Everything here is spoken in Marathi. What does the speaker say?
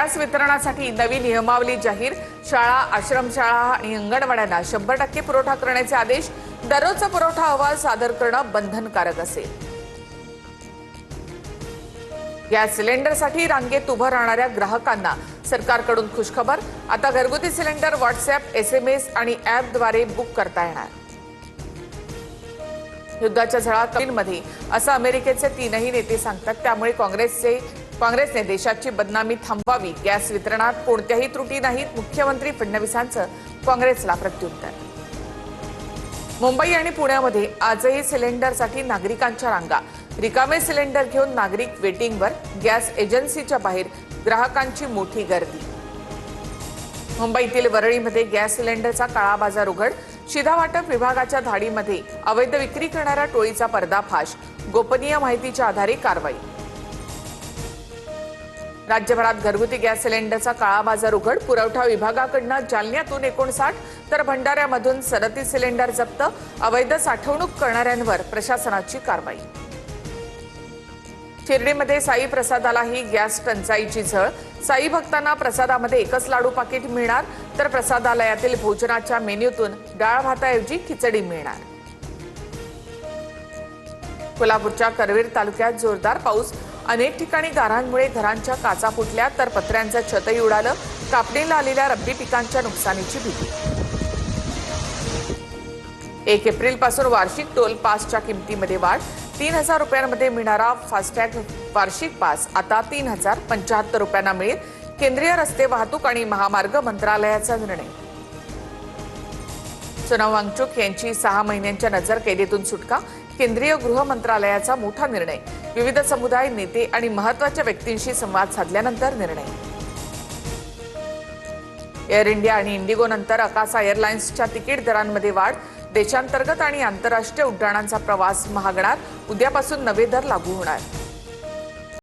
गॅस वितरणासाठी नवी नियमावली जाहीर। शाळा, आश्रमशाळा आणि अंगणवाड्यांना 100% पुरवठा करण्याचे आदेश। दररोजचा पुरवठा अहवाल सादर करणं बंधनकारक असेल। गॅस सिलेंडरसाठी रांगेत उभं राहणाऱ्या ग्राहकांना सरकारकडून खुशखबर। आता घरगुती सिलेंडर व्हॉट्सअप, SMS आणि ॲपद्वारे बुक करता येणार। युद्धाच्या झळामध्ये असं अमेरिकेचे तीनही नेते सांगतात। त्यामुळे काँग्रेसने देशाची बदनामी थांबवावी। गॅस वितरणात कोणत्याही त्रुटी नाहीत, मुख्यमंत्री फडणवीसांचं काँग्रेसला प्रत्युत्तर। मुंबई आणि पुण्यामध्ये आजही सिलेंडरसाठी नागरिकांच्या रांगा। रिकामे सिलेंडर घेऊन नागरिक वेटिंगवर। गॅस एजन्सीच्या बाहेर ग्राहकांची मोठी गर्दी। मुंबईतील वरळीमध्ये गॅस सिलेंडरचा काळा बाजार उघड। शिधा वाटप विभागाच्या धाडीमध्ये अवैध विक्री करणाऱ्या टोळीचा पर्दाफाश। गोपनीय माहितीच्या आधारे कारवाई। राज्यभरात घरगुती गॅस सिलेंडरचा काळा बाजार उघड। पुरवठा विभागाकडून जालन्यातून 59 तर भंडाऱ्यामधून 37 सिलेंडर जप्त। अवैध साठवणूक करणाऱ्यांवर प्रशासनाची कारवाई। शिर्डीमध्ये साई प्रसादालाही गॅस टंचाईची झळ। साई भक्तांना प्रसादामध्ये एकच लाडू पाकिट मिळणार, तर प्रसादालयातील भोजनाच्या मेन्यूतून डाळ भाताऐवजी खिचडी मिळणार। कोल्हापूरच्या करवीर तालुक्यात जोरदार पाऊस। अनेक ठिकाणी गारांमुळे घरांच्या काचा फुटल्या, तर पत्र्यांचं छतही उडालं। कापणीला आलेल्या रब्बी पिकांच्या नुकसानीची भीती। 1 एप्रिलपासून वार्षिक टोल पासच्या किमतीमध्ये वाढ। 3000 रुपयांमध्ये मिळणारा फास्टॅग वार्षिक पास आता 3075 रुपयांना मिळेल। केंद्रीय रस्ते वाहतूक आणि महामार्ग मंत्रालयाचा निर्णय। सोनम वांगचुक यांची 6 महिन्यांच्या नजरकैदेतून सुटका। केंद्रीय गृह मंत्रालयाचा मोठा निर्णय। विविध समुदाय, नेते आणि महत्त्वाच्या व्यक्तींशी संवाद साधल्यानंतर निर्णय। एअर इंडिया आणि इंडिगो नंतर अकासा एअरलाइन्सच्या तिकीट दरांमध्ये वाढ। देशांतर्गत आणि आंतरराष्ट्रीय उड्डाणांचा प्रवास महागणार। उद्यापासून नवे दर लागू होणार।